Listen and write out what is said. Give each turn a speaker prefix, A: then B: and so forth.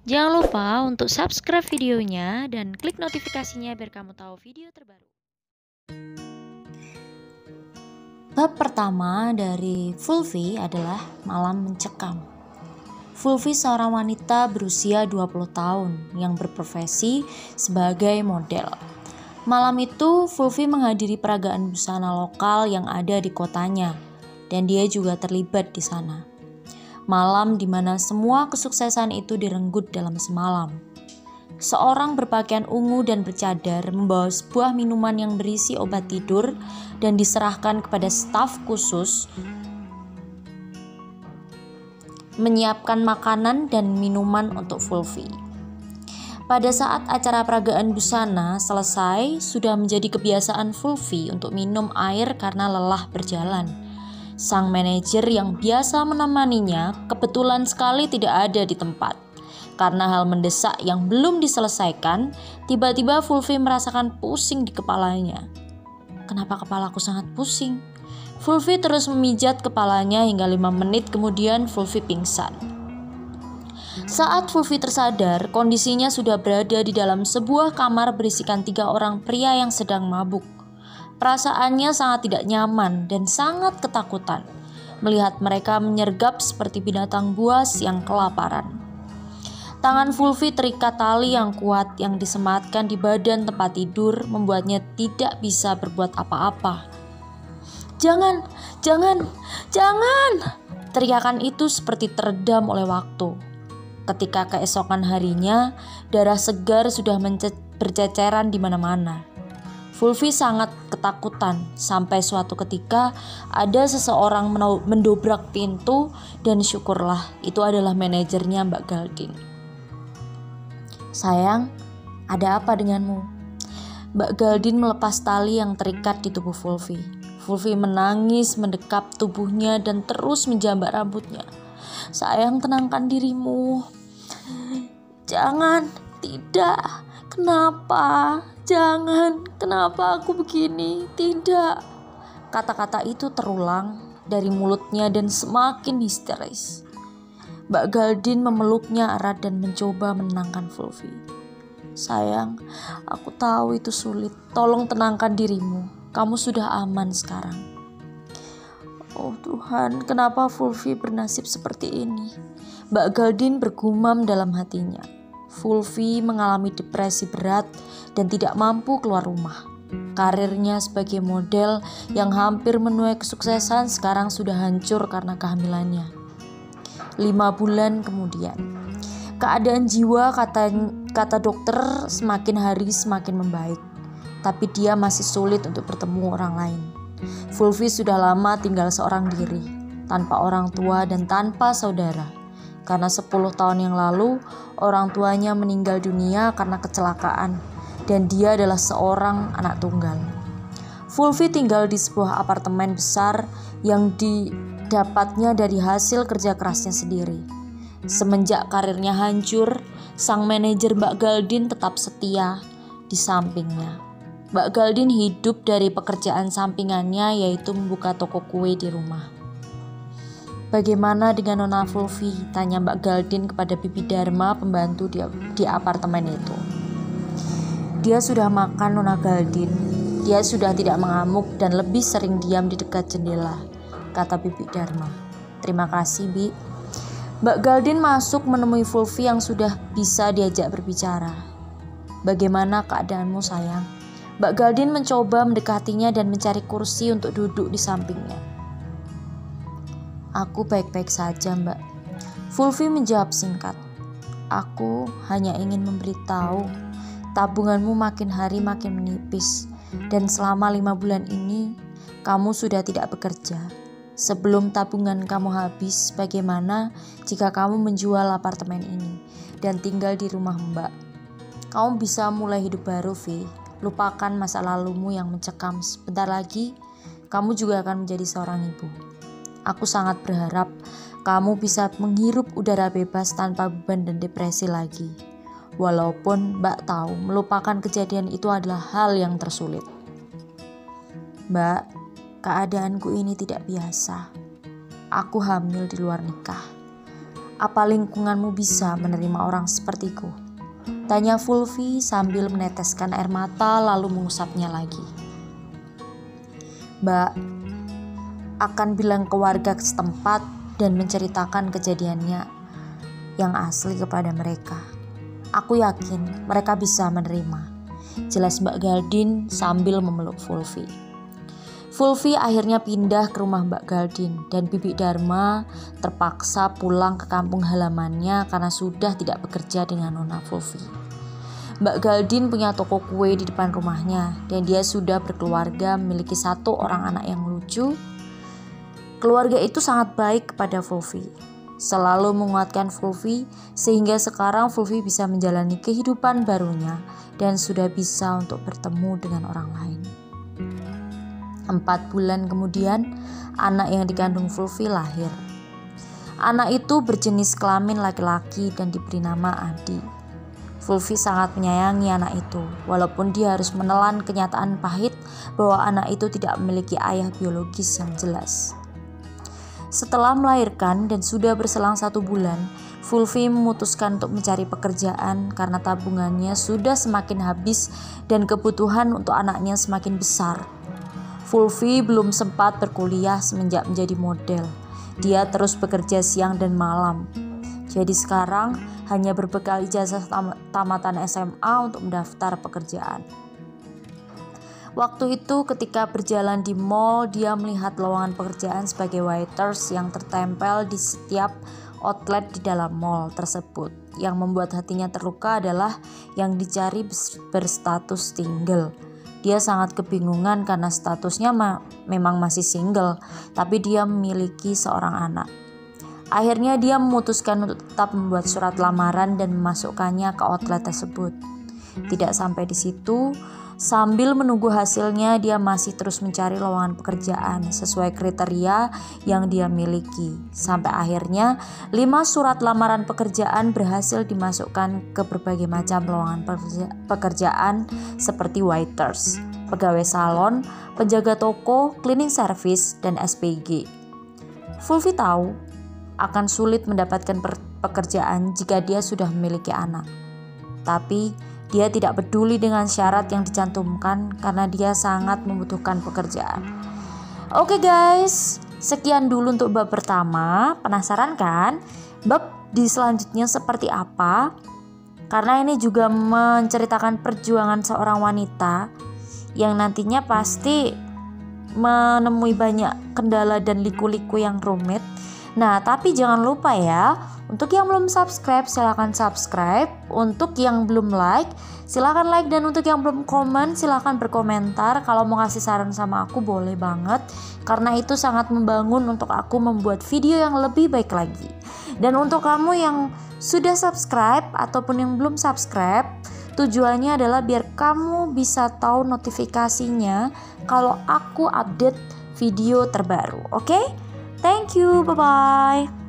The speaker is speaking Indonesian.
A: Jangan lupa untuk subscribe videonya dan klik notifikasinya biar kamu tahu video terbaru.
B: Bab pertama dari Fulvi adalah malam mencekam. Fulvi seorang wanita berusia 20 tahun yang berprofesi sebagai model. Malam itu Fulvi menghadiri peragaan busana lokal yang ada di kotanya dan dia juga terlibat di sana. Malam di mana semua kesuksesan itu direnggut dalam semalam. Seorang berpakaian ungu dan bercadar membawa sebuah minuman yang berisi obat tidur dan diserahkan kepada staf khusus menyiapkan makanan dan minuman untuk Fulvi. Pada saat acara peragaan busana selesai, sudah menjadi kebiasaan Fulvi untuk minum air karena lelah berjalan. Sang manajer yang biasa menemaninya kebetulan sekali tidak ada di tempat. Karena hal mendesak yang belum diselesaikan, tiba-tiba Fulvi merasakan pusing di kepalanya. Kenapa kepalaku sangat pusing? Fulvi terus memijat kepalanya hingga 5 menit kemudian Fulvi pingsan. Saat Fulvi tersadar, kondisinya sudah berada di dalam sebuah kamar berisikan 3 orang pria yang sedang mabuk. Perasaannya sangat tidak nyaman dan sangat ketakutan melihat mereka menyergap seperti binatang buas yang kelaparan. Tangan Fulvi terikat tali yang kuat yang disematkan di badan tempat tidur membuatnya tidak bisa berbuat apa-apa. Jangan! Teriakan itu seperti teredam oleh waktu. Ketika keesokan harinya, darah segar sudah berceceran di mana-mana. Fulvi sangat ketakutan sampai suatu ketika ada seseorang mendobrak pintu dan syukurlah itu adalah manajernya Mbak Galdin. Sayang, ada apa denganmu? Mbak Galdin melepas tali yang terikat di tubuh Fulvi. Fulvi menangis mendekap tubuhnya dan terus menjambak rambutnya. Sayang, tenangkan dirimu. Jangan, tidak. Kenapa? Jangan, kenapa aku begini? Tidak. Kata-kata itu terulang dari mulutnya dan semakin histeris. Mbak Galdin memeluknya erat dan mencoba menenangkan Fulvi. Sayang, aku tahu itu sulit. Tolong tenangkan dirimu. Kamu sudah aman sekarang. Oh Tuhan, kenapa Fulvi bernasib seperti ini? Mbak Galdin bergumam dalam hatinya. Fulvi mengalami depresi berat dan tidak mampu keluar rumah. Karirnya sebagai model yang hampir menuai kesuksesan sekarang sudah hancur karena kehamilannya. 5 bulan kemudian, keadaan jiwa kata dokter semakin hari semakin membaik. Tapi dia masih sulit untuk bertemu orang lain. Fulvi sudah lama tinggal seorang diri, tanpa orang tua dan tanpa saudara. Karena 10 tahun yang lalu, orang tuanya meninggal dunia karena kecelakaan. Dan dia adalah seorang anak tunggal. Fulvi tinggal di sebuah apartemen besar yang didapatnya dari hasil kerja kerasnya sendiri. Semenjak karirnya hancur, sang manajer Mbak Galdin tetap setia di sampingnya. Mbak Galdin hidup dari pekerjaan sampingannya yaitu membuka toko kue di rumah. Bagaimana dengan Nona Fulvi? Tanya Mbak Galdin kepada Bibi Dharma, pembantu di apartemen itu. Dia sudah makan Nona Galdin. Dia sudah tidak mengamuk dan lebih sering diam di dekat jendela, kata Bibi Dharma. Terima kasih, Bi. Mbak Galdin masuk menemui Fulvi yang sudah bisa diajak berbicara. Bagaimana keadaanmu, sayang? Mbak Galdin mencoba mendekatinya dan mencari kursi untuk duduk di sampingnya. Aku baik-baik saja, Mbak. Fulvi menjawab singkat. Aku hanya ingin memberitahu, tabunganmu makin hari makin menipis, dan selama 5 bulan ini, kamu sudah tidak bekerja. Sebelum tabungan kamu habis, bagaimana jika kamu menjual apartemen ini dan tinggal di rumah Mbak? Kamu bisa mulai hidup baru, Vi. Lupakan masa lalumu yang mencekam. Sebentar lagi, kamu juga akan menjadi seorang ibu. Aku sangat berharap kamu bisa menghirup udara bebas tanpa beban dan depresi lagi. Walaupun Mbak tahu melupakan kejadian itu adalah hal yang tersulit. Mbak, keadaanku ini tidak biasa. Aku hamil di luar nikah. Apa lingkunganmu bisa menerima orang sepertiku? Tanya Fulvi sambil meneteskan air mata lalu mengusapnya lagi. Mbak akan bilang ke warga setempat dan menceritakan kejadiannya yang asli kepada mereka. Aku yakin mereka bisa menerima, jelas Mbak Galdin sambil memeluk Fulvi. Fulvi akhirnya pindah ke rumah Mbak Galdin dan Bibi Dharma terpaksa pulang ke kampung halamannya karena sudah tidak bekerja dengan Nona Fulvi. Mbak Galdin punya toko kue di depan rumahnya dan dia sudah berkeluarga, memiliki 1 orang anak yang lucu. Keluarga itu sangat baik kepada Fulvi, selalu menguatkan Fulvi sehingga sekarang Fulvi bisa menjalani kehidupan barunya dan sudah bisa untuk bertemu dengan orang lain. 4 bulan kemudian, anak yang dikandung Fulvi lahir. Anak itu berjenis kelamin laki-laki dan diberi nama Adi. Fulvi sangat menyayangi anak itu, walaupun dia harus menelan kenyataan pahit bahwa anak itu tidak memiliki ayah biologis yang jelas. Setelah melahirkan dan sudah berselang 1 bulan, Fulvi memutuskan untuk mencari pekerjaan karena tabungannya sudah semakin habis dan kebutuhan untuk anaknya semakin besar. Fulvi belum sempat berkuliah semenjak menjadi model. Dia terus bekerja siang dan malam. Jadi sekarang hanya berbekal ijazah tamatan SMA untuk mendaftar pekerjaan. Waktu itu ketika berjalan di mall, dia melihat lowongan pekerjaan sebagai waiters yang tertempel di setiap outlet di dalam mall tersebut. Yang membuat hatinya terluka adalah yang dicari berstatus single. Dia sangat kebingungan karena statusnya memang masih single, tapi dia memiliki seorang anak. Akhirnya dia memutuskan untuk tetap membuat surat lamaran dan memasukkannya ke outlet tersebut. Tidak sampai di situ, sambil menunggu hasilnya dia masih terus mencari lowongan pekerjaan sesuai kriteria yang dia miliki. Sampai akhirnya 5 surat lamaran pekerjaan berhasil dimasukkan ke berbagai macam lowongan pekerjaan seperti waiters, pegawai salon, penjaga toko, cleaning service, dan SPG. Fulvi tahu akan sulit mendapatkan pekerjaan jika dia sudah memiliki anak. Tapi dia tidak peduli dengan syarat yang dicantumkan karena dia sangat membutuhkan pekerjaan. Oke guys, sekian dulu untuk bab pertama. Penasaran kan? Bab di selanjutnya seperti apa? Karena ini juga menceritakan perjuangan seorang wanita yang nantinya pasti menemui banyak kendala dan liku-liku yang rumit. Nah, tapi jangan lupa ya, untuk yang belum subscribe silahkan subscribe, untuk yang belum like silahkan like, dan untuk yang belum komen silahkan berkomentar. Kalau mau kasih saran sama aku boleh banget, karena itu sangat membangun untuk aku membuat video yang lebih baik lagi. Dan untuk kamu yang sudah subscribe ataupun yang belum subscribe, tujuannya adalah biar kamu bisa tahu notifikasinya kalau aku update video terbaru. Oke? Thank you, bye-bye.